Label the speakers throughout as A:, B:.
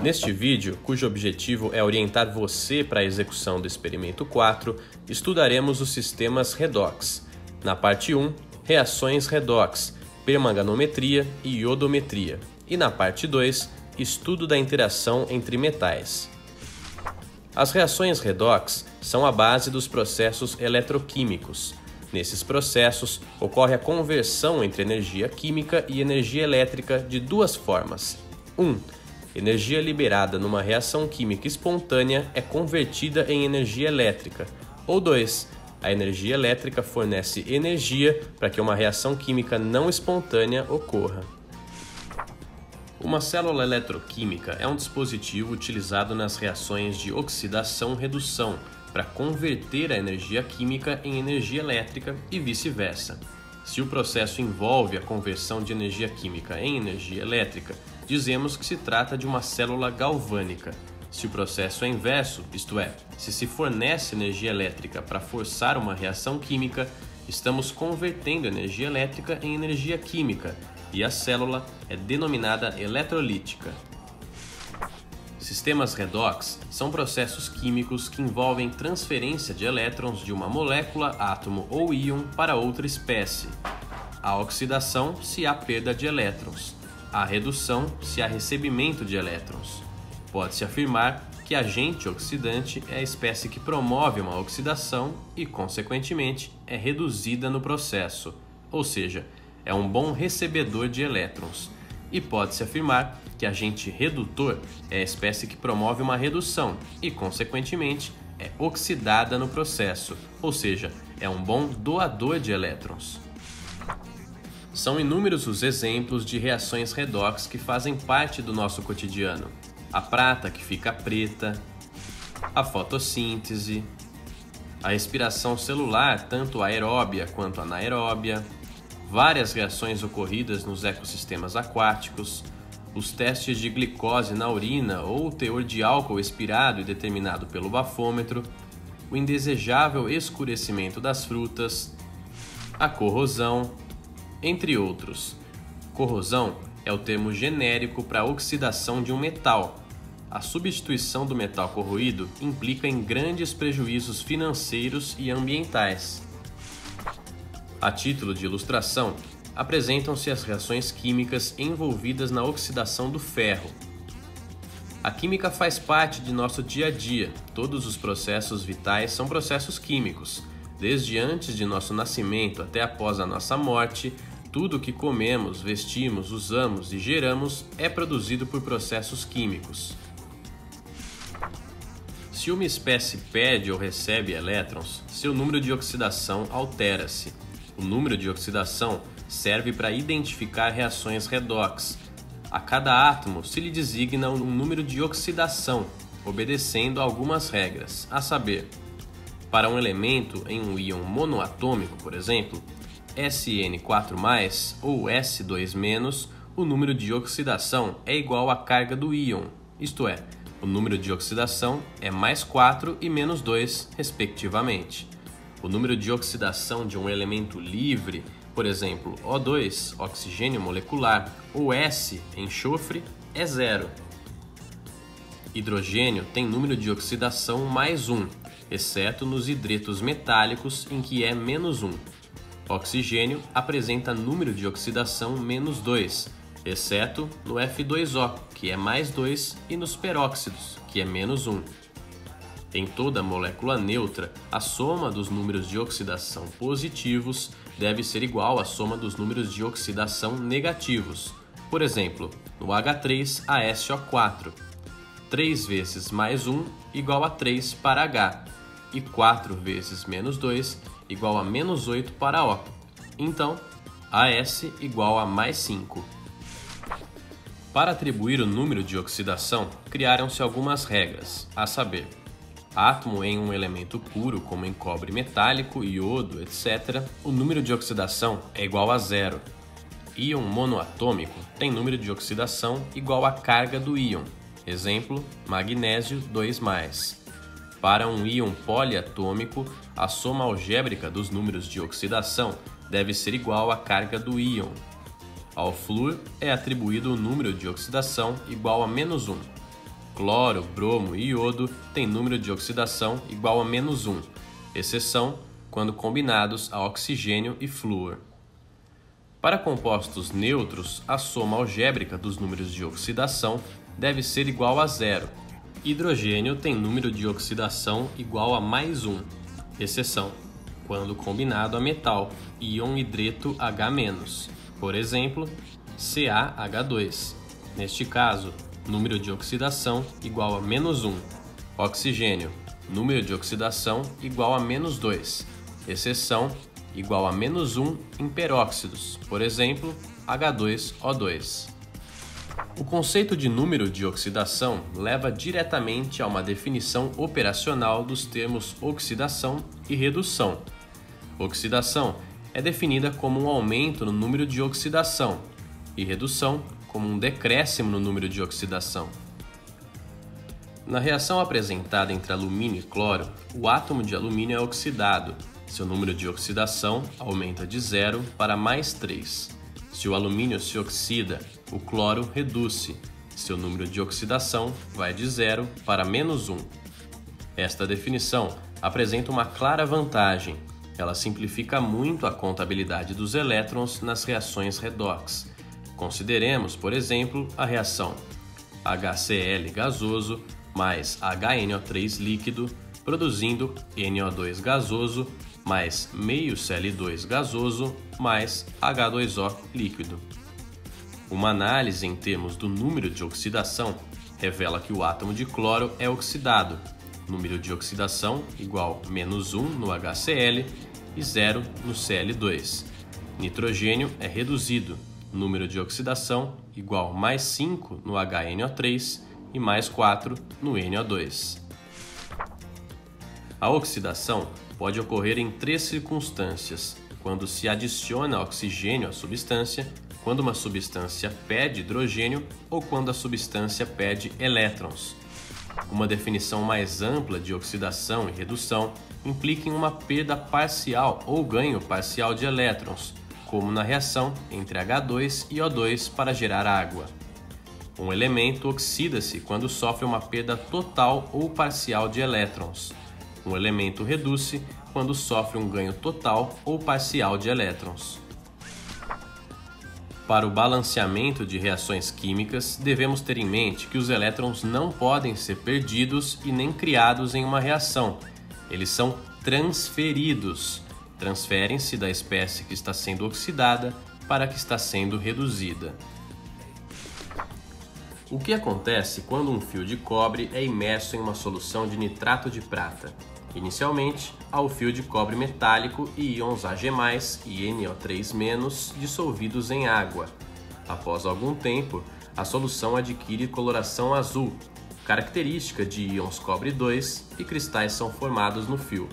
A: Neste vídeo, cujo objetivo é orientar você para a execução do experimento 4, estudaremos os sistemas redox. Na parte 1, reações redox, permanganometria e iodometria. E na parte 2, estudo da interação entre metais. As reações redox são a base dos processos eletroquímicos. Nesses processos, ocorre a conversão entre energia química e energia elétrica de duas formas. 1. Energia liberada numa reação química espontânea é convertida em energia elétrica. Ou 2. A energia elétrica fornece energia para que uma reação química não espontânea ocorra. Uma célula eletroquímica é um dispositivo utilizado nas reações de oxidação-redução para converter a energia química em energia elétrica e vice-versa. Se o processo envolve a conversão de energia química em energia elétrica, dizemos que se trata de uma célula galvânica. Se o processo é inverso, isto é, se fornece energia elétrica para forçar uma reação química, estamos convertendo energia elétrica em energia química e a célula é denominada eletrolítica. Sistemas redox são processos químicos que envolvem transferência de elétrons de uma molécula, átomo ou íon para outra espécie. A oxidação se há perda de elétrons. A redução se há recebimento de elétrons. Pode-se afirmar que agente oxidante é a espécie que promove uma oxidação e, consequentemente, é reduzida no processo, ou seja, é um bom recebedor de elétrons. E pode-se afirmar que agente redutor é a espécie que promove uma redução e, consequentemente, é oxidada no processo, ou seja, é um bom doador de elétrons. São inúmeros os exemplos de reações redox que fazem parte do nosso cotidiano. A prata que fica preta, a fotossíntese, a respiração celular, tanto aeróbia quanto anaeróbia, várias reações ocorridas nos ecossistemas aquáticos, os testes de glicose na urina ou o teor de álcool expirado e determinado pelo bafômetro, o indesejável escurecimento das frutas, a corrosão, entre outros. Corrosão é o termo genérico para a oxidação de um metal. A substituição do metal corroído implica em grandes prejuízos financeiros e ambientais. A título de ilustração, apresentam-se as reações químicas envolvidas na oxidação do ferro. A química faz parte de nosso dia a dia. Todos os processos vitais são processos químicos. Desde antes de nosso nascimento até após a nossa morte, tudo o que comemos, vestimos, usamos e geramos é produzido por processos químicos. Se uma espécie perde ou recebe elétrons, seu número de oxidação altera-se. O número de oxidação serve para identificar reações redox. A cada átomo se lhe designa um número de oxidação, obedecendo a algumas regras, a saber, para um elemento em um íon monoatômico, por exemplo, SN4+, ou S2-, o número de oxidação é igual à carga do íon, isto é, o número de oxidação é mais 4 e menos 2, respectivamente. O número de oxidação de um elemento livre, por exemplo, O2, oxigênio molecular, ou S, enxofre, é 0. Hidrogênio tem número de oxidação mais 1, exceto nos hidretos metálicos, em que é menos 1. Oxigênio apresenta número de oxidação menos 2, exceto no F2O, que é mais 2, e nos peróxidos, que é menos 1. Em toda molécula neutra, a soma dos números de oxidação positivos deve ser igual à soma dos números de oxidação negativos. Por exemplo, no H3ASO4, 3 vezes mais 1 igual a 3 para H, e 4 vezes menos 2 igual a menos 8 para O. Então, AS igual a mais 5. Para atribuir o número de oxidação, criaram-se algumas regras, a saber, átomo em um elemento puro, como em cobre metálico, iodo, etc., o número de oxidação é igual a 0. Íon monoatômico tem número de oxidação igual à carga do íon. Exemplo, magnésio 2+. Para um íon poliatômico, a soma algébrica dos números de oxidação deve ser igual à carga do íon. Ao flúor é atribuído o número de oxidação igual a -1. cloro, bromo e iodo têm número de oxidação igual a -1, exceção quando combinados a oxigênio e flúor. Para compostos neutros, a soma algébrica dos números de oxidação deve ser igual a 0. Hidrogênio tem número de oxidação igual a +1, exceção quando combinado a metal, íon hidreto H-, por exemplo, CaH2. Neste caso, número de oxidação igual a -1. Oxigênio, número de oxidação igual a -2. Exceção igual a -1 em peróxidos, por exemplo, H2O2. O conceito de número de oxidação leva diretamente a uma definição operacional dos termos oxidação e redução. Oxidação é definida como um aumento no número de oxidação e redução como um decréscimo no número de oxidação. Na reação apresentada entre alumínio e cloro, o átomo de alumínio é oxidado. Seu número de oxidação aumenta de 0 para +3. Se o alumínio se oxida, o cloro reduz-se. Seu número de oxidação vai de 0 para -1. Esta definição apresenta uma clara vantagem. Ela simplifica muito a contabilidade dos elétrons nas reações redox. Consideremos, por exemplo, a reação HCl gasoso mais HNO3 líquido, produzindo NO2 gasoso mais meio Cl2 gasoso mais H2O líquido. Uma análise em termos do número de oxidação revela que o átomo de cloro é oxidado, número de oxidação igual -1 no HCl e 0 no Cl2. Nitrogênio é reduzido, número de oxidação igual +5 no HNO3 e +4 no NO2. A oxidação pode ocorrer em 3 circunstâncias: quando se adiciona oxigênio à substância, quando uma substância perde hidrogênio ou quando a substância perde elétrons. Uma definição mais ampla de oxidação e redução implica em uma perda parcial ou ganho parcial de elétrons, como na reação entre H2 e O2 para gerar água. Um elemento oxida-se quando sofre uma perda total ou parcial de elétrons. Um elemento reduz-se quando sofre um ganho total ou parcial de elétrons. Para o balanceamento de reações químicas, devemos ter em mente que os elétrons não podem ser perdidos e nem criados em uma reação. Eles são transferidos. Transferem-se da espécie que está sendo oxidada para a que está sendo reduzida. O que acontece quando um fio de cobre é imerso em uma solução de nitrato de prata? Inicialmente, há o fio de cobre metálico e íons Ag+, e NO3- dissolvidos em água. Após algum tempo, a solução adquire coloração azul, característica de íons cobre 2, e cristais são formados no fio.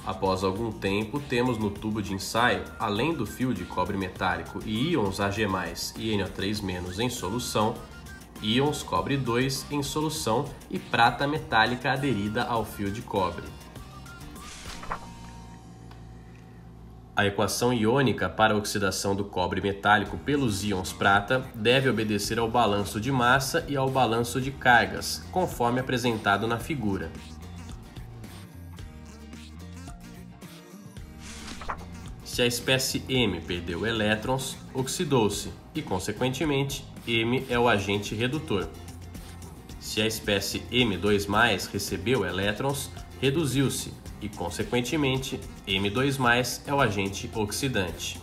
A: Após algum tempo, temos no tubo de ensaio, além do fio de cobre metálico e íons Ag+, e NO3- em solução, íons cobre 2 em solução e prata metálica aderida ao fio de cobre. A equação iônica para a oxidação do cobre metálico pelos íons prata deve obedecer ao balanço de massa e ao balanço de cargas, conforme apresentado na figura. Se a espécie M perdeu elétrons, oxidou-se e, consequentemente, M é o agente redutor. Se a espécie M2+, recebeu elétrons, reduziu-se e, consequentemente, M2+ é o agente oxidante.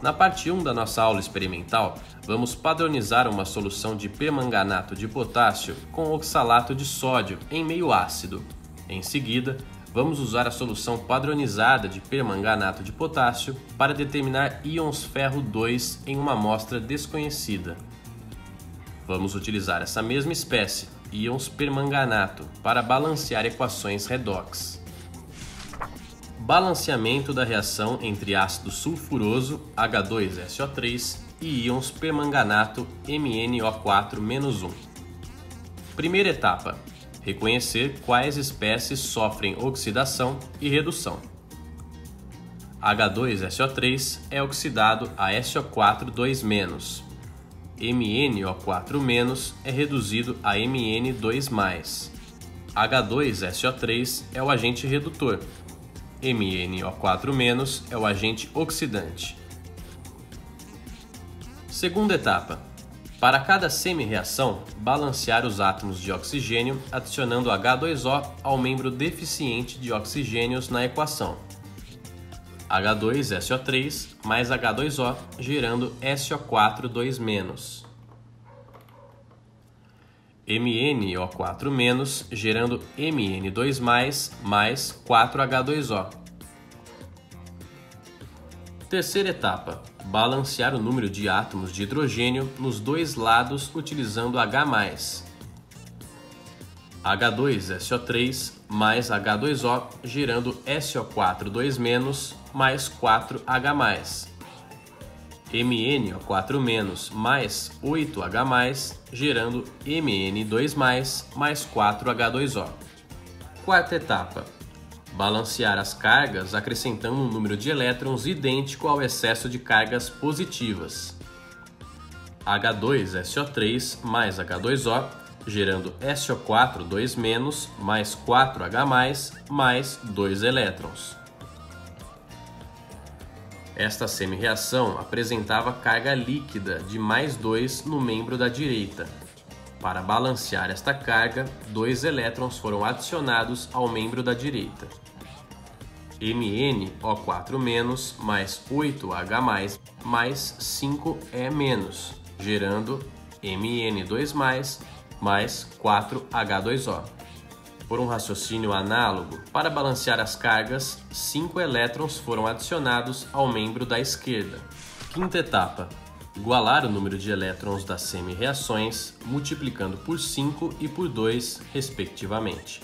A: Na parte 1 da nossa aula experimental, vamos padronizar uma solução de permanganato de potássio com oxalato de sódio em meio ácido. Em seguida, vamos usar a solução padronizada de permanganato de potássio para determinar íons ferro 2 em uma amostra desconhecida. Vamos utilizar essa mesma espécie, íons permanganato, para balancear equações redox. Balanceamento da reação entre ácido sulfuroso H2SO3 e íons permanganato MnO4-1. Primeira etapa: reconhecer quais espécies sofrem oxidação e redução. H2SO3 é oxidado a SO4 2-. MnO4- é reduzido a Mn2+. H2SO3 é o agente redutor. MnO4- é o agente oxidante. Segunda etapa. Para cada semi-reação, balancear os átomos de oxigênio adicionando H2O ao membro deficiente de oxigênios na equação. H2SO3 mais H2O gerando SO4 2-. MnO4- gerando Mn2+, mais 4H2O. Terceira etapa. Balancear o número de átomos de hidrogênio nos dois lados utilizando H+. H2SO3 mais H2O gerando SO4 2- mais 4H+. MnO4- mais 8H+, gerando Mn2+, mais 4H2O. Quarta etapa. Balancear as cargas acrescentando um número de elétrons idêntico ao excesso de cargas positivas. H2SO3 mais H2O, gerando SO4 2- mais 4H+, mais 2 elétrons. Esta semi-reação apresentava carga líquida de +2 no membro da direita. Para balancear esta carga, 2 elétrons foram adicionados ao membro da direita. MnO4- mais 8H+, mais 5E-, gerando Mn2+, mais 4H2O. Por um raciocínio análogo, para balancear as cargas, 5 elétrons foram adicionados ao membro da esquerda. Quinta etapa. Igualar o número de elétrons das semi-reações, multiplicando por 5 e por 2, respectivamente.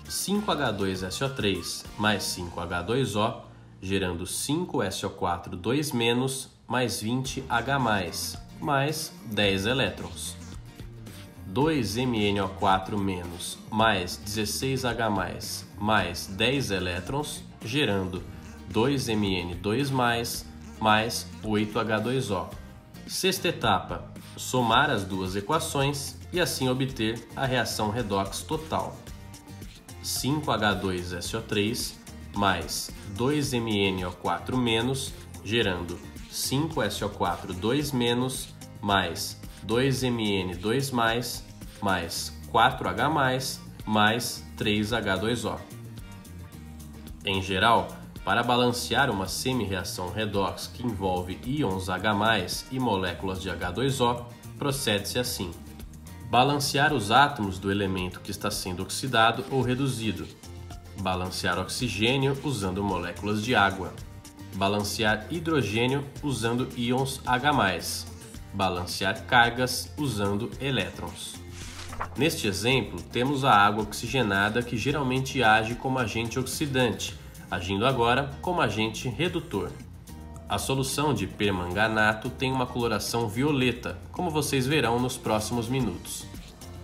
A: 5H2SO3 mais 5H2O, gerando 5SO4 2- mais 20H+, mais 10 elétrons. 2MnO4- mais 16H+, mais 10 elétrons, gerando 2Mn2+, mais 8H2O. Sexta etapa. Somar as duas equações e assim obter a reação redox total. 5H2SO3 mais 2MnO4- gerando 5SO4 2- mais 2Mn2+, mais 4H+, mais 3H2O. Em geral, para balancear uma semi-reação redox que envolve íons H+ e moléculas de H2O, procede-se assim. Balancear os átomos do elemento que está sendo oxidado ou reduzido. Balancear oxigênio usando moléculas de água. Balancear hidrogênio usando íons H+. Balancear cargas usando elétrons. Neste exemplo, temos a água oxigenada que geralmente age como agente oxidante, agindo agora como agente redutor. A solução de permanganato tem uma coloração violeta, como vocês verão nos próximos minutos.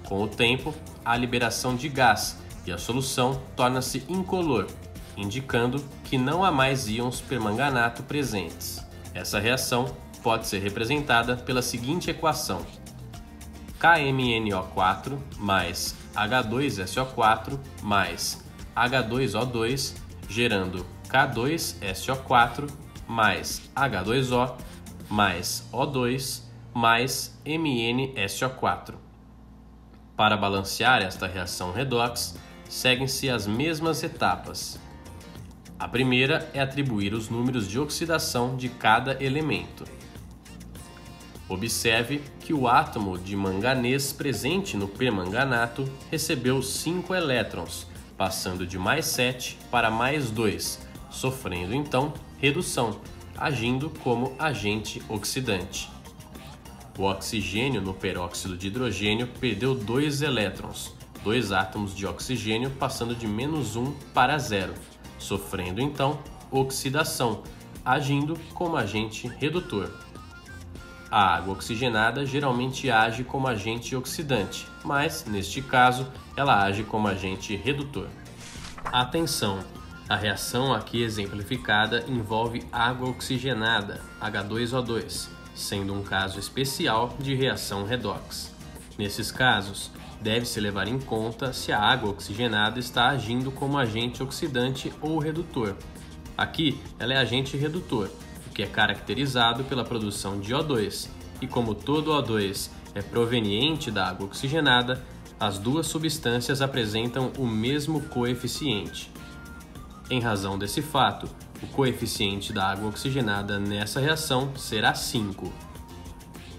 A: Com o tempo, há liberação de gás e a solução torna-se incolor, indicando que não há mais íons permanganato presentes. Essa reação pode ser representada pela seguinte equação: KMnO4 mais H2SO4 mais H2O2 gerando K2SO4 mais H2O mais O2 mais MnSO4. Para balancear esta reação redox, seguem-se as mesmas etapas. A primeira é atribuir os números de oxidação de cada elemento. Observe que o átomo de manganês presente no permanganato recebeu 5 elétrons, passando de +7 para +2, sofrendo então redução, agindo como agente oxidante. O oxigênio no peróxido de hidrogênio perdeu 2 elétrons, 2 átomos de oxigênio passando de -1 para 0, sofrendo então oxidação, agindo como agente redutor. A água oxigenada geralmente age como agente oxidante, mas, neste caso, ela age como agente redutor. Atenção! A reação aqui exemplificada envolve água oxigenada, H2O2, sendo um caso especial de reação redox. Nesses casos, deve-se levar em conta se a água oxigenada está agindo como agente oxidante ou redutor. Aqui, ela é agente redutor, o que é caracterizado pela produção de O2, e como todo O2 é proveniente da água oxigenada, as duas substâncias apresentam o mesmo coeficiente. Em razão desse fato, o coeficiente da água oxigenada nessa reação será 5.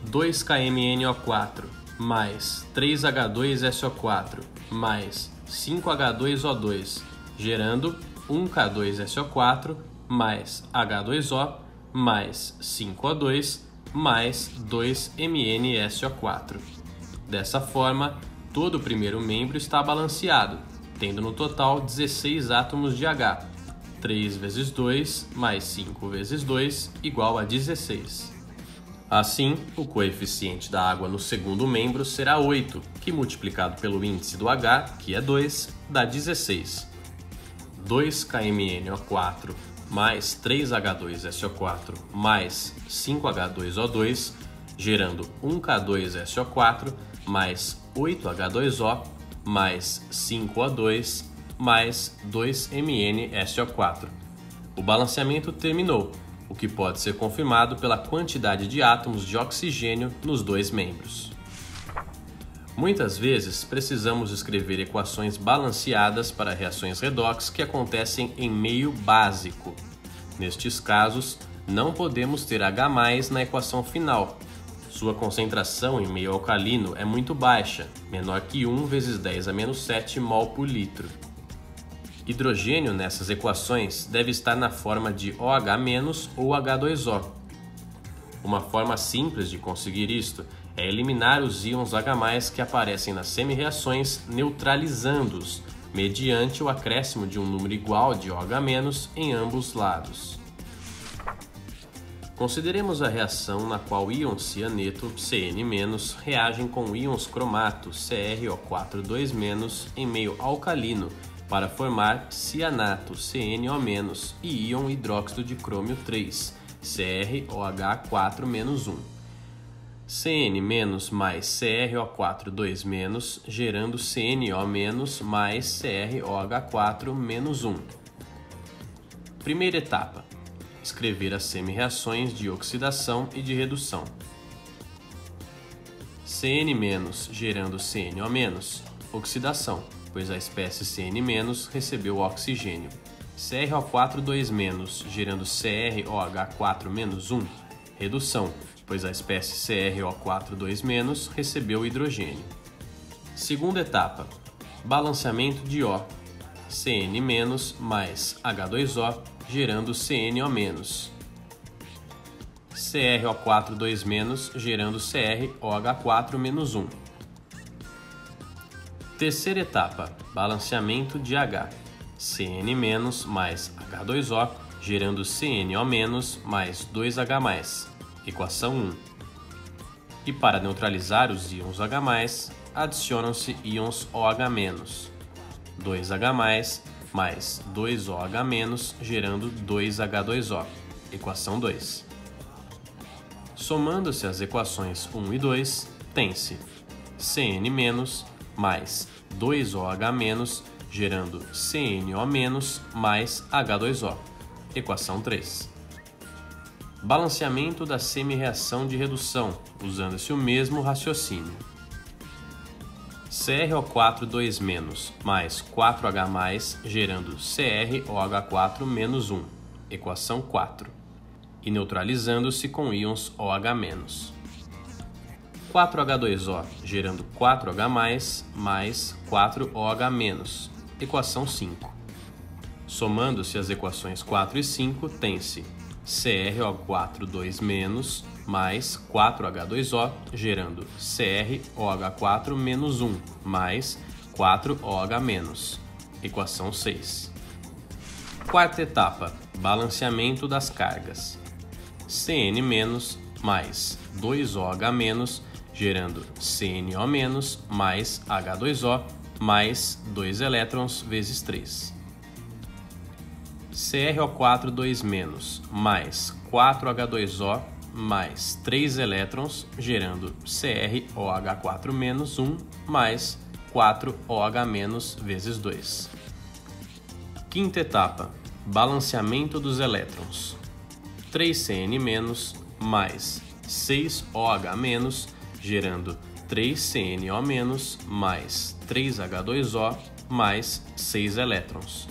A: 2KMnO4 mais 3H2SO4 mais 5H2O2, gerando 1K2SO4 mais H2O mais 5O2 mais 2MnSO4. Dessa forma, todo o primeiro membro está balanceado, tendo no total 16 átomos de H. 3 vezes 2 mais 5 vezes 2 igual a 16. Assim, o coeficiente da água no segundo membro será 8, que multiplicado pelo índice do H, que é 2, dá 16. 2KMnO4 mais 3H2SO4 mais 5H2O2, gerando 1K2SO4 mais 8H2O mais 5O2 mais 2MnSO4. O balanceamento terminou, o que pode ser confirmado pela quantidade de átomos de oxigênio nos dois membros. Muitas vezes precisamos escrever equações balanceadas para reações redox que acontecem em meio básico. Nestes casos, não podemos ter H+ na equação final. Sua concentração em meio alcalino é muito baixa, menor que 1 vezes 10 a menos 7 mol por litro. Hidrogênio nessas equações deve estar na forma de OH- ou H2O. Uma forma simples de conseguir isto é eliminar os íons H+ que aparecem nas semi-reações, neutralizando-os, mediante o acréscimo de um número igual de OH- em ambos lados. Consideremos a reação na com o íon cianeto, Cn-, reagem com íons cromato, CrO4 2- em meio alcalino, para formar cianato, CnO-, e íon hidróxido de crômio 3, CrOH4-1. Cn- mais CrO4 2-, gerando CnO- mais CrOH4-1. Primeira etapa: escrever as semi-reações de oxidação e de redução. Cn- gerando CnO-, oxidação, pois a espécie Cn- recebeu oxigênio. CrO4 2-, gerando CrOH4-1, redução, pois a espécie CrO4 2-, recebeu hidrogênio. Segunda etapa: balanceamento de O. Cn- mais H2O, gerando CnO-. CrO4 2-, gerando CrOH4-1. Terceira etapa: balanceamento de H. Cn- mais H2O, gerando CnO- mais 2H+, equação 1. E para neutralizar os íons H+, adicionam-se íons OH-, 2H+, mais 2OH-, gerando 2H2O, equação 2. Somando-se as equações 1 e 2, tem-se Cn- mais 2OH-, gerando CnO- mais H2O, equação 3. Balanceamento da semi-reação de redução, usando-se o mesmo raciocínio. CrO4 2- mais 4H+, gerando CrOH4-1, equação 4, e neutralizando-se com íons OH-. 4H2O, gerando 4H+, mais 4OH-, equação 5. Somando-se as equações 4 e 5, tem-se CrO4 2- mais 4H2O, gerando CrOH4-1 mais 4OH-, equação 6. Quarta etapa: balanceamento das cargas. Cn- mais 2OH-, gerando CnO- mais H2O mais 2 elétrons vezes 3. CrO4 2- mais 4H2O, mais 3 elétrons, gerando CrOH4- mais 4OH- vezes 2. Quinta etapa, balanceamento dos elétrons. 3Cn- mais 6OH-, gerando 3CnO- mais 3H2O mais 6 elétrons.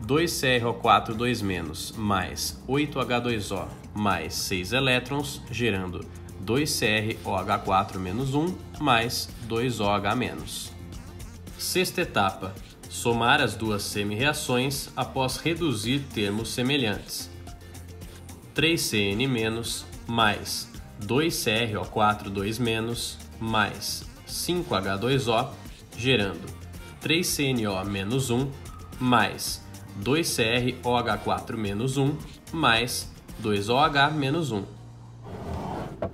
A: 2CrO4 mais 8H2O mais 6 elétrons, gerando 2CrOH4- mais 2OH-. Sexta etapa, somar as duas semi-reações após reduzir termos semelhantes. 3Cn- mais 2CrO4 mais 5H2O, gerando 3CnO- mais 2CrOH4- mais 2OH-.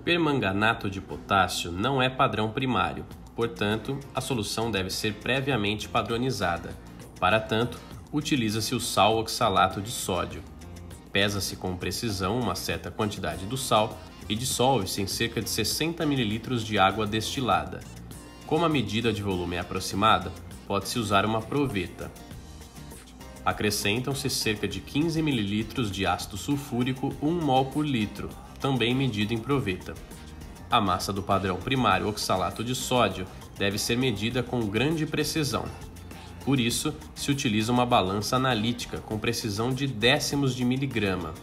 A: Permanganato de potássio não é padrão primário, portanto, a solução deve ser previamente padronizada. Para tanto, utiliza-se o sal oxalato de sódio. Pesa-se com precisão uma certa quantidade do sal e dissolve-se em cerca de 60 ml de água destilada. Como a medida de volume é aproximada, pode-se usar uma proveta. Acrescentam-se cerca de 15 ml de ácido sulfúrico 1 mol por litro, também medido em proveta. A massa do padrão primário oxalato de sódio deve ser medida com grande precisão. Por isso, se utiliza uma balança analítica com precisão de décimos de miligrama.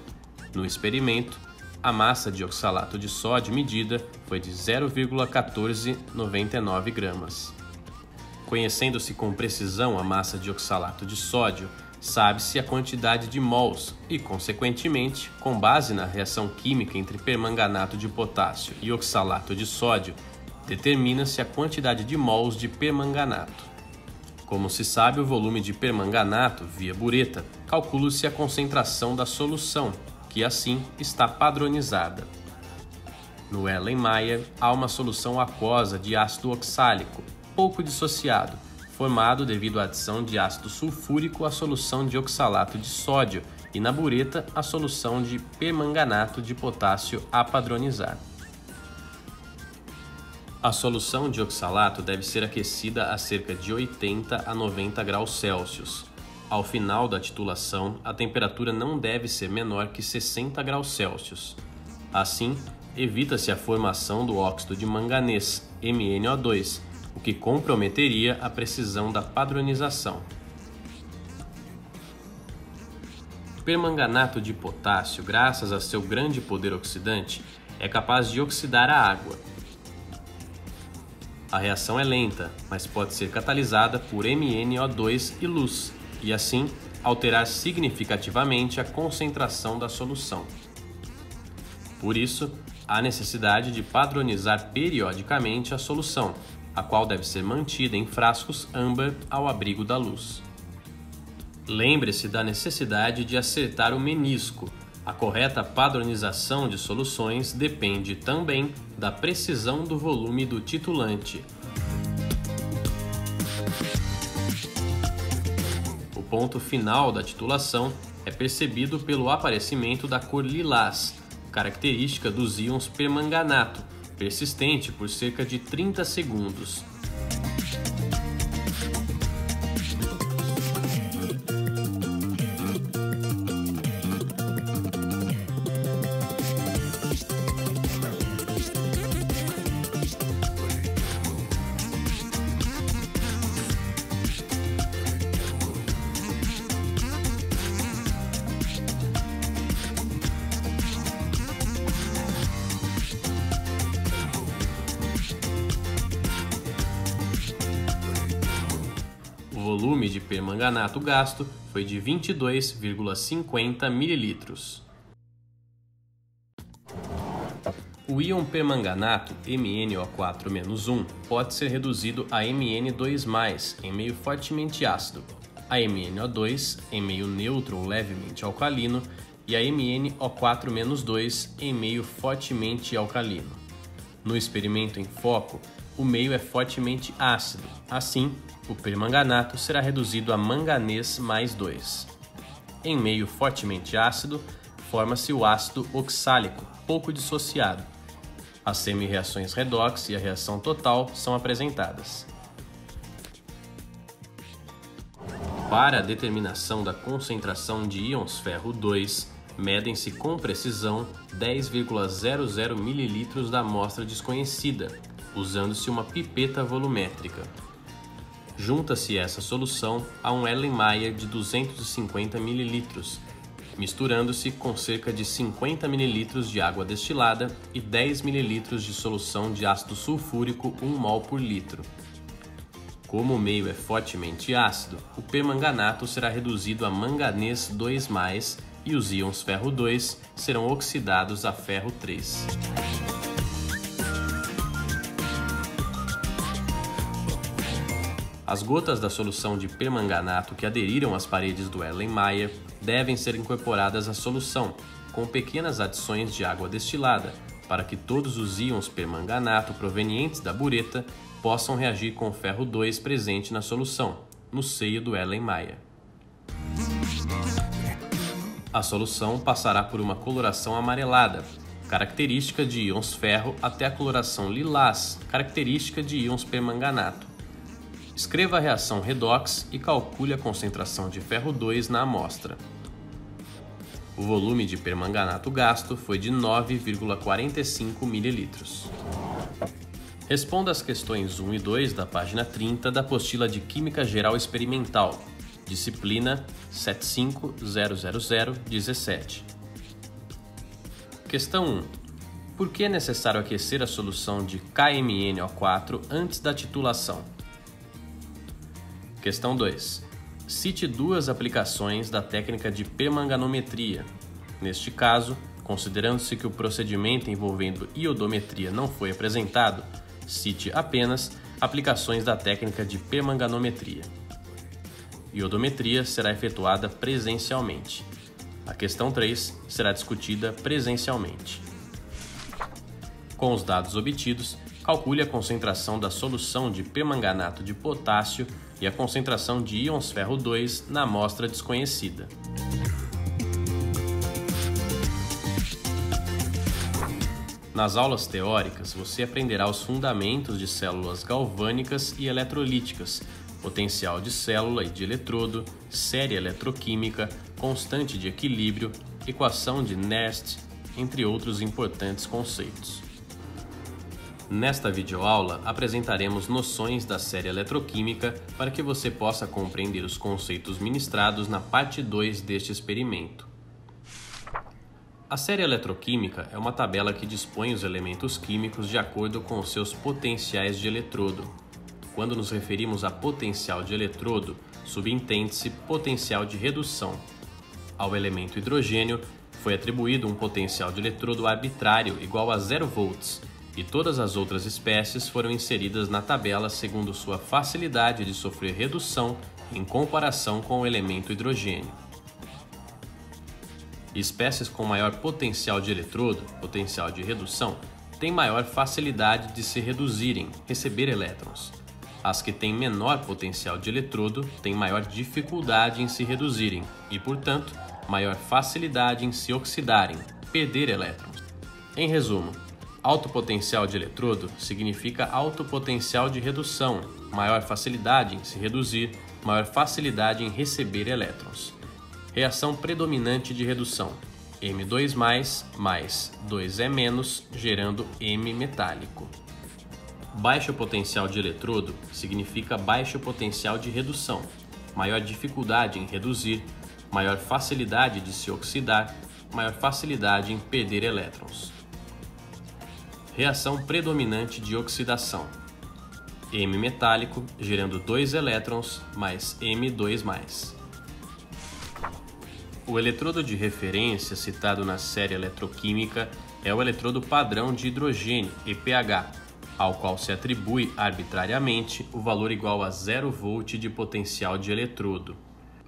A: No experimento, a massa de oxalato de sódio medida foi de 0,1499 gramas. Conhecendo-se com precisão a massa de oxalato de sódio, sabe-se a quantidade de mols e, consequentemente, com base na reação química entre permanganato de potássio e oxalato de sódio, determina-se a quantidade de mols de permanganato. Como se sabe o volume de permanganato via bureta, calcula-se a concentração da solução, que assim está padronizada. No Erlenmeyer, há uma solução aquosa de ácido oxálico, pouco dissociado, formado devido à adição de ácido sulfúrico à solução de oxalato de sódio e na bureta a solução de permanganato de potássio a padronizar. A solução de oxalato deve ser aquecida a cerca de 80 a 90 graus Celsius. Ao final da titulação, a temperatura não deve ser menor que 60 graus Celsius. Assim, evita-se a formação do óxido de manganês, MnO2, o que comprometeria a precisão da padronização. Permanganato de potássio, graças a seu grande poder oxidante, é capaz de oxidar a água. A reação é lenta, mas pode ser catalisada por MnO2 e luz, e assim alterar significativamente a concentração da solução. Por isso, há necessidade de padronizar periodicamente a solução, a qual deve ser mantida em frascos âmbar ao abrigo da luz. Lembre-se da necessidade de acertar o menisco. A correta padronização de soluções depende também da precisão do volume do titulante. O ponto final da titulação é percebido pelo aparecimento da cor lilás, característica dos íons permanganato, persistente por cerca de 30 segundos. O volume de permanganato gasto foi de 22,50 ml. O íon permanganato MnO4- pode ser reduzido a Mn2+, em meio fortemente ácido, a MnO2 em meio neutro ou levemente alcalino e a MnO4- em meio fortemente alcalino. No experimento em foco, o meio é fortemente ácido, assim, o permanganato será reduzido a manganês mais 2. Em meio fortemente ácido, forma-se o ácido oxálico, pouco dissociado. As semi-reações redox e a reação total são apresentadas. Para a determinação da concentração de íons ferro 2, medem-se com precisão 10,00 ml da amostra desconhecida, usando-se uma pipeta volumétrica. Junta-se essa solução a um Erlenmeyer de 250 ml, misturando-se com cerca de 50 ml de água destilada e 10 ml de solução de ácido sulfúrico 1 mol por litro. Como o meio é fortemente ácido, o permanganato será reduzido a manganês 2+, e os íons ferro 2 serão oxidados a ferro 3. As gotas da solução de permanganato que aderiram às paredes do Erlenmeyer devem ser incorporadas à solução, com pequenas adições de água destilada, para que todos os íons permanganato provenientes da bureta possam reagir com o ferro 2 presente na solução, no seio do Erlenmeyer. A solução passará por uma coloração amarelada, característica de íons ferro, até a coloração lilás, característica de íons permanganato. Escreva a reação redox e calcule a concentração de ferro 2 na amostra. O volume de permanganato gasto foi de 9,45 ml. Responda às questões 1 e 2 da página 30 da apostila de Química Geral Experimental, disciplina 7500017. Questão 1. Por que é necessário aquecer a solução de KMnO4 antes da titulação? Questão 2. Cite duas aplicações da técnica de permanganometria. Neste caso, considerando-se que o procedimento envolvendo iodometria não foi apresentado, cite apenas aplicações da técnica de permanganometria. Iodometria será efetuada presencialmente. A questão 3 será discutida presencialmente. Com os dados obtidos, calcule a concentração da solução de permanganato de potássio e a concentração de íons ferro 2 na amostra desconhecida. Nas aulas teóricas, você aprenderá os fundamentos de células galvânicas e eletrolíticas, potencial de célula e de eletrodo, série eletroquímica, constante de equilíbrio, equação de Nernst, entre outros importantes conceitos. Nesta videoaula, apresentaremos noções da série eletroquímica para que você possa compreender os conceitos ministrados na parte 2 deste experimento. A série eletroquímica é uma tabela que dispõe os elementos químicos de acordo com os seus potenciais de eletrodo. Quando nos referimos a potencial de eletrodo, subentende-se potencial de redução. Ao elemento hidrogênio foi atribuído um potencial de eletrodo arbitrário igual a 0 volts, e todas as outras espécies foram inseridas na tabela segundo sua facilidade de sofrer redução em comparação com o elemento hidrogênio. Espécies com maior potencial de eletrodo, potencial de redução, têm maior facilidade de se reduzirem, receber elétrons. As que têm menor potencial de eletrodo têm maior dificuldade em se reduzirem e, portanto, maior facilidade em se oxidarem, perder elétrons. Em resumo, alto potencial de eletrodo significa alto potencial de redução, maior facilidade em se reduzir, maior facilidade em receber elétrons. Reação predominante de redução: M2+, mais 2E-, gerando M metálico. Baixo potencial de eletrodo significa baixo potencial de redução, maior dificuldade em reduzir, maior facilidade de se oxidar, maior facilidade em perder elétrons. Reação predominante de oxidação: M metálico, gerando 2 elétrons, mais M2+. O eletrodo de referência citado na série eletroquímica é o eletrodo padrão de hidrogênio, EPH, ao qual se atribui arbitrariamente o valor igual a 0 volt de potencial de eletrodo.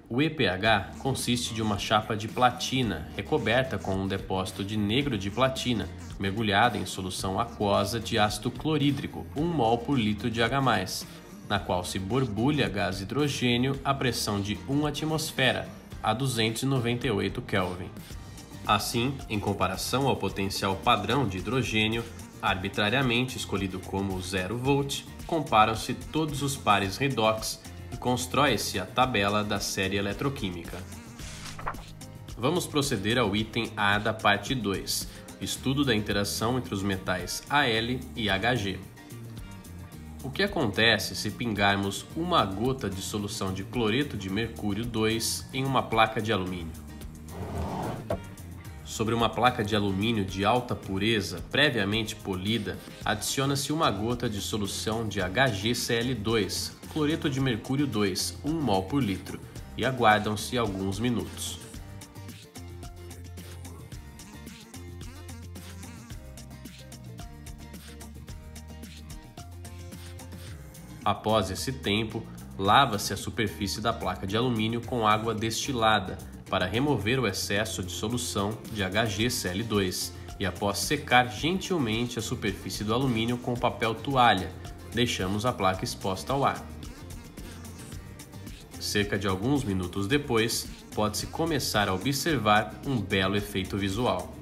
A: O EPH consiste de uma chapa de platina recoberta com um depósito de negro de platina, mergulhada em solução aquosa de ácido clorídrico, 1 mol por litro de H+, na qual se borbulha gás hidrogênio a pressão de 1 atmosfera, a 298 Kelvin. Assim, em comparação ao potencial padrão de hidrogênio, arbitrariamente escolhido como 0 volt, comparam-se todos os pares redox e constrói-se a tabela da série eletroquímica. Vamos proceder ao item A da parte 2, estudo da interação entre os metais Al e Hg. O que acontece se pingarmos uma gota de solução de cloreto de mercúrio 2 em uma placa de alumínio? Sobre uma placa de alumínio de alta pureza, previamente polida, adiciona-se uma gota de solução de HgCl2, cloreto de mercúrio 2, 1 mol por litro, e aguardam-se alguns minutos. Após esse tempo, lava-se a superfície da placa de alumínio com água destilada para remover o excesso de solução de HgCl2 e, após secar gentilmente a superfície do alumínio com papel toalha, deixamos a placa exposta ao ar. Cerca de alguns minutos depois, pode-se começar a observar um belo efeito visual.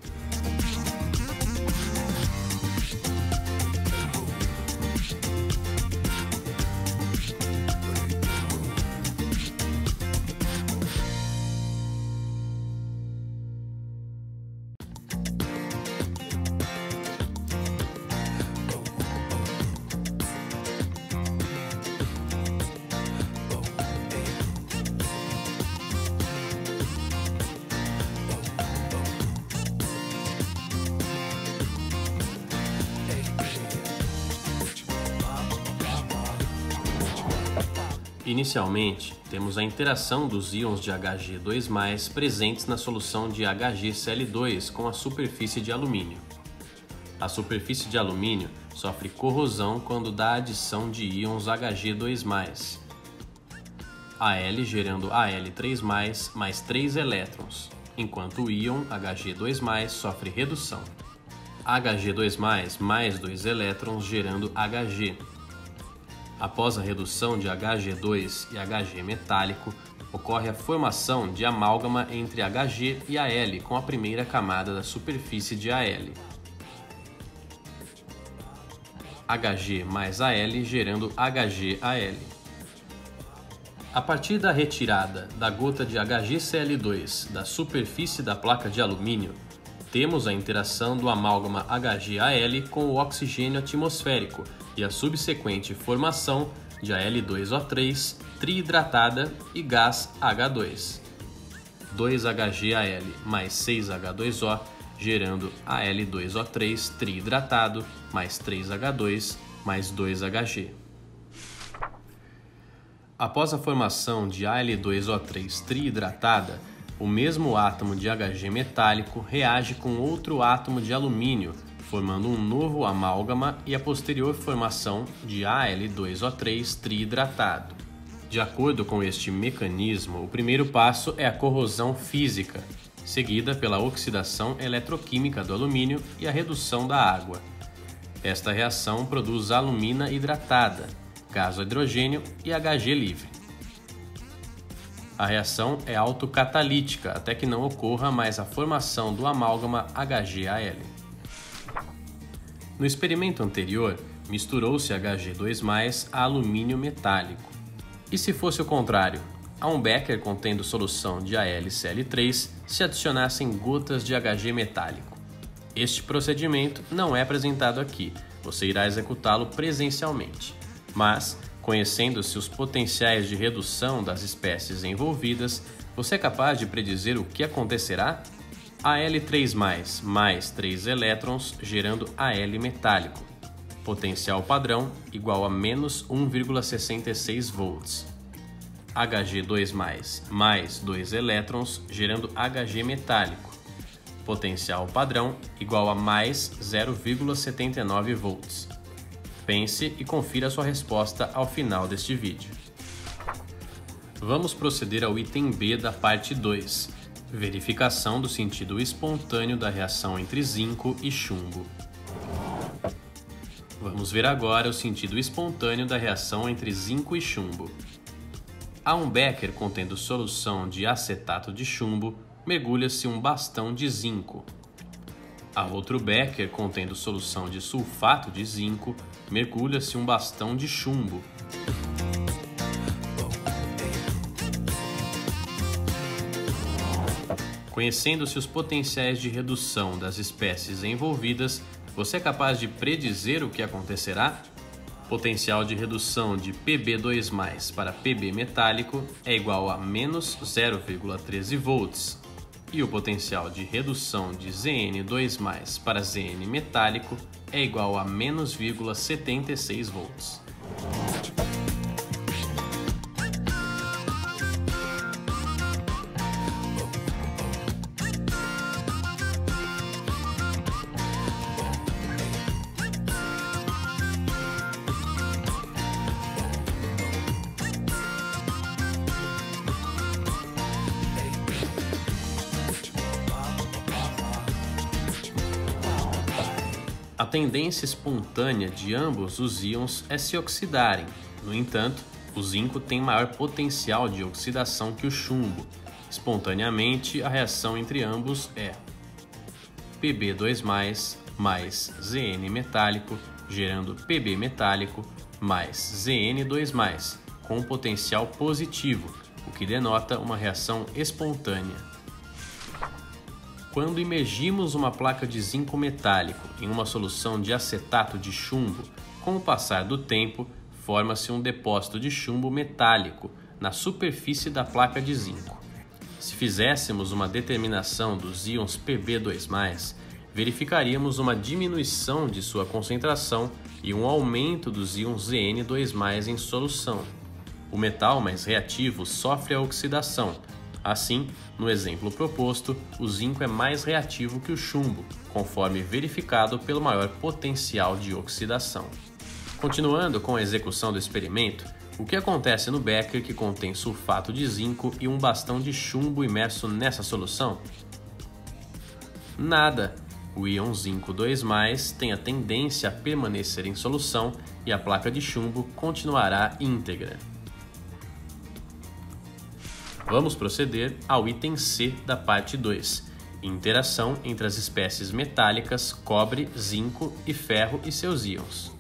A: Inicialmente, temos a interação dos íons de Hg2+, presentes na solução de HgCl2 com a superfície de alumínio. A superfície de alumínio sofre corrosão quando dá adição de íons Hg2+, Al gerando Al3+, mais 3 elétrons, enquanto o íon Hg2+, sofre redução. Hg2+, mais 2 elétrons gerando Hg. Após a redução de Hg2 e Hg metálico, ocorre a formação de amálgama entre Hg e Al com a primeira camada da superfície de Al. Hg mais Al gerando HgAl. A partir da retirada da gota de HgCl2 da superfície da placa de alumínio, temos a interação do amálgama HgAl com o oxigênio atmosférico e a subsequente formação de Al2O3 trihidratada e gás H2. 2HgAl mais 6H2O gerando Al2O3 trihidratado mais 3H2 mais 2Hg. Após a formação de Al2O3 trihidratada, o mesmo átomo de Hg metálico reage com outro átomo de alumínio, formando um novo amálgama e a posterior formação de Al2O3 trihidratado. De acordo com este mecanismo, o primeiro passo é a corrosão física, seguida pela oxidação eletroquímica do alumínio e a redução da água. Esta reação produz alumina hidratada, gás hidrogênio e Hg livre. A reação é autocatalítica até que não ocorra mais a formação do amálgama HgAl. No experimento anterior, misturou-se Hg2+ a alumínio metálico. E se fosse o contrário, a um becker contendo solução de AlCl3 se adicionassem gotas de Hg metálico? Este procedimento não é apresentado aqui, você irá executá-lo presencialmente. Mas, conhecendo-se os potenciais de redução das espécies envolvidas, você é capaz de predizer o que acontecerá? Al3+, mais 3 elétrons gerando Al metálico. Potencial padrão igual a menos 1,66 volts. Hg2+, mais 2 elétrons gerando Hg metálico. Potencial padrão igual a mais 0,79 volts. Pense e confira sua resposta ao final deste vídeo. Vamos proceder ao item B da parte 2, verificação do sentido espontâneo da reação entre zinco e chumbo. Vamos ver agora o sentido espontâneo da reação entre zinco e chumbo. A um becker contendo solução de acetato de chumbo, mergulha-se um bastão de zinco. A outro becker contendo solução de sulfato de zinco, mergulha-se um bastão de chumbo. Conhecendo-se os potenciais de redução das espécies envolvidas, você é capaz de predizer o que acontecerá? Potencial de redução de Pb2+ para Pb metálico é igual a menos 0,13 volts, e o potencial de redução de Zn2+ para Zn metálico é igual a menos 0,76 volts. A tendência espontânea de ambos os íons é se oxidarem. No entanto, o zinco tem maior potencial de oxidação que o chumbo. Espontaneamente, a reação entre ambos é Pb2+ mais Zn metálico, gerando Pb metálico mais Zn2+, com potencial positivo, o que denota uma reação espontânea. Quando imergimos uma placa de zinco metálico em uma solução de acetato de chumbo, com o passar do tempo, forma-se um depósito de chumbo metálico na superfície da placa de zinco. Se fizéssemos uma determinação dos íons Pb2+, verificaríamos uma diminuição de sua concentração e um aumento dos íons Zn2+ em solução. O metal mais reativo sofre a oxidação. Assim, no exemplo proposto, o zinco é mais reativo que o chumbo, conforme verificado pelo maior potencial de oxidação. Continuando com a execução do experimento, o que acontece no becker que contém sulfato de zinco e um bastão de chumbo imerso nessa solução? Nada! O íon zinco 2+ tem a tendência a permanecer em solução e a placa de chumbo continuará íntegra. Vamos proceder ao item C da parte 2, interação entre as espécies metálicas cobre, zinco e ferro e seus íons.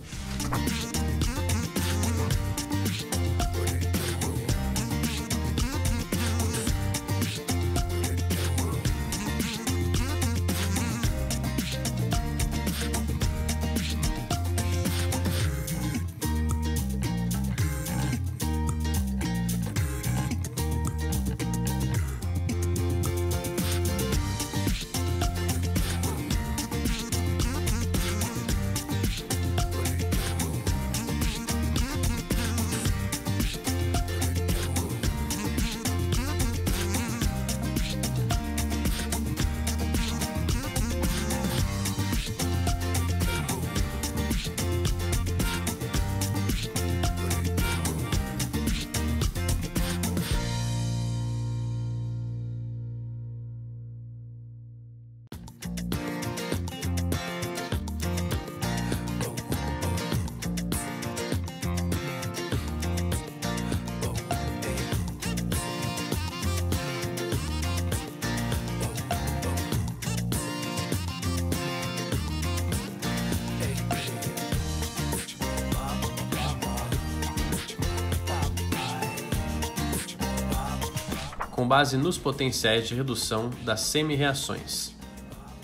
A: Com base nos potenciais de redução das semi-reações.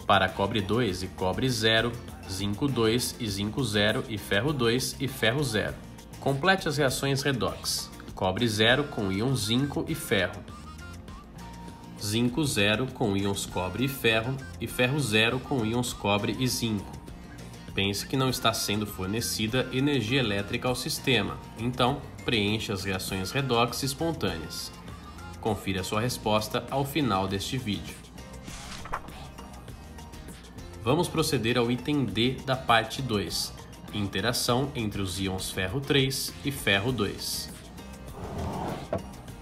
A: Para cobre 2 e cobre 0, zinco 2 e zinco 0 e ferro 2 e ferro 0. Complete as reações redox. Cobre 0 com íon zinco e ferro. Zinco 0 com íons cobre e ferro 0 com íons cobre e zinco. Pense que não está sendo fornecida energia elétrica ao sistema, então preencha as reações redox espontâneas. Confira sua resposta ao final deste vídeo. Vamos proceder ao item D da parte 2, interação entre os íons ferro 3 e ferro 2.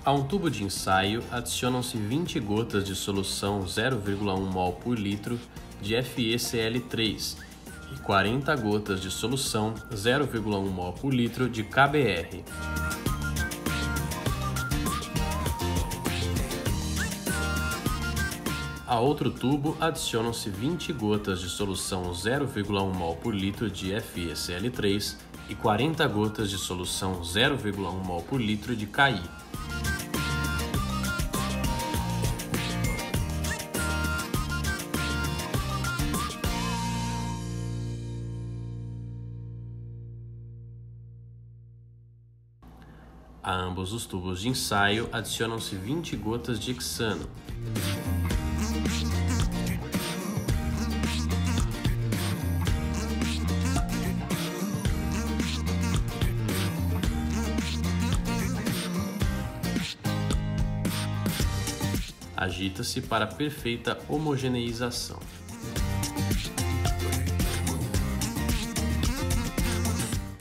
A: A um tubo de ensaio adicionam-se 20 gotas de solução 0,1 mol por litro de FeCl3 e 40 gotas de solução 0,1 mol por litro de KBr. A outro tubo adicionam-se 20 gotas de solução 0,1 mol por litro de FeCl3 e 40 gotas de solução 0,1 mol por litro de Ki. A ambos os tubos de ensaio adicionam-se 20 gotas de hexano. Agita-se para perfeita homogeneização.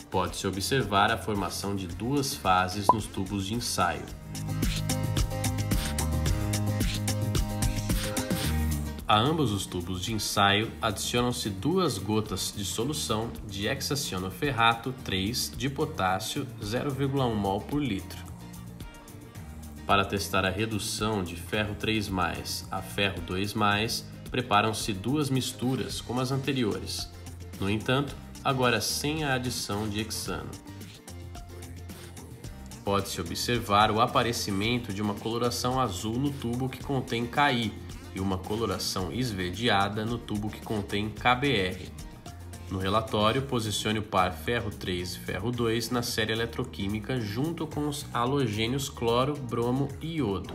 A: Pode-se observar a formação de duas fases nos tubos de ensaio. A ambos os tubos de ensaio adicionam-se 2 gotas de solução de hexacionoferrato 3 de potássio 0,1 mol por litro. Para testar a redução de ferro 3+, a ferro 2+, preparam-se 2 misturas como as anteriores. No entanto, agora sem a adição de hexano. Pode-se observar o aparecimento de uma coloração azul no tubo que contém Ki e uma coloração esverdeada no tubo que contém KBr. No relatório, posicione o par ferro 3 e ferro 2 na série eletroquímica junto com os halogênios cloro, bromo e iodo.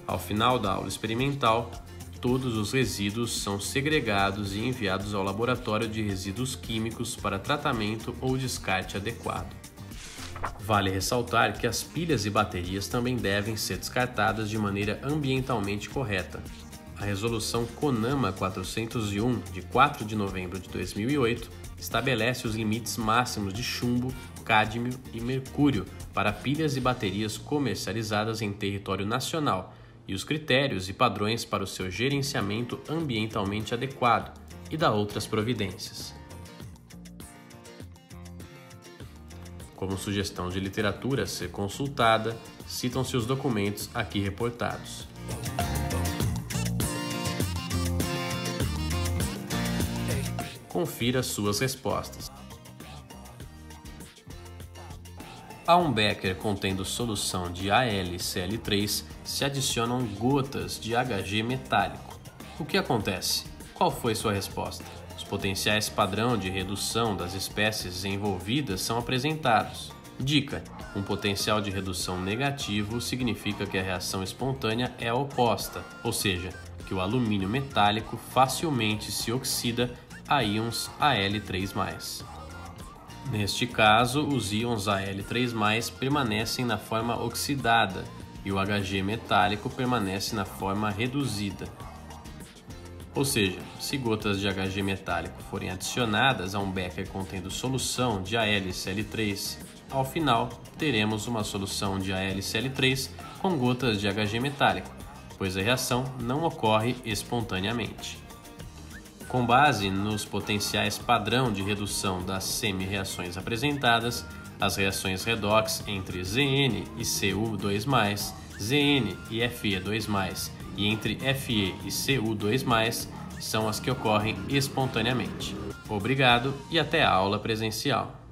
A: Ao final da aula experimental, todos os resíduos são segregados e enviados ao laboratório de resíduos químicos para tratamento ou descarte adequado. Vale ressaltar que as pilhas e baterias também devem ser descartadas de maneira ambientalmente correta. A resolução CONAMA 401, de 4 de novembro de 2008, estabelece os limites máximos de chumbo, cádmio e mercúrio para pilhas e baterias comercializadas em território nacional e os critérios e padrões para o seu gerenciamento ambientalmente adequado e dá outras providências. Como sugestão de literatura a ser consultada, citam-se os documentos aqui reportados. Confira suas respostas. A um becker contendo solução de AlCl3 se adicionam gotas de Hg metálico. O que acontece? Qual foi sua resposta? Os potenciais padrão de redução das espécies envolvidas são apresentados. Dica: um potencial de redução negativo significa que a reação espontânea é a oposta, ou seja, que o alumínio metálico facilmente se oxida a íons Al3+. Neste caso, os íons Al3+ permanecem na forma oxidada e o Hg metálico permanece na forma reduzida. Ou seja, se gotas de Hg metálico forem adicionadas a um becker contendo solução de AlCl3, ao final teremos uma solução de AlCl3 com gotas de Hg metálico, pois a reação não ocorre espontaneamente. Com base nos potenciais padrão de redução das semi-reações apresentadas, as reações redox entre Zn e Cu2+, Zn e Fe2+, e entre Fe e Cu2+, são as que ocorrem espontaneamente. Obrigado e até a aula presencial.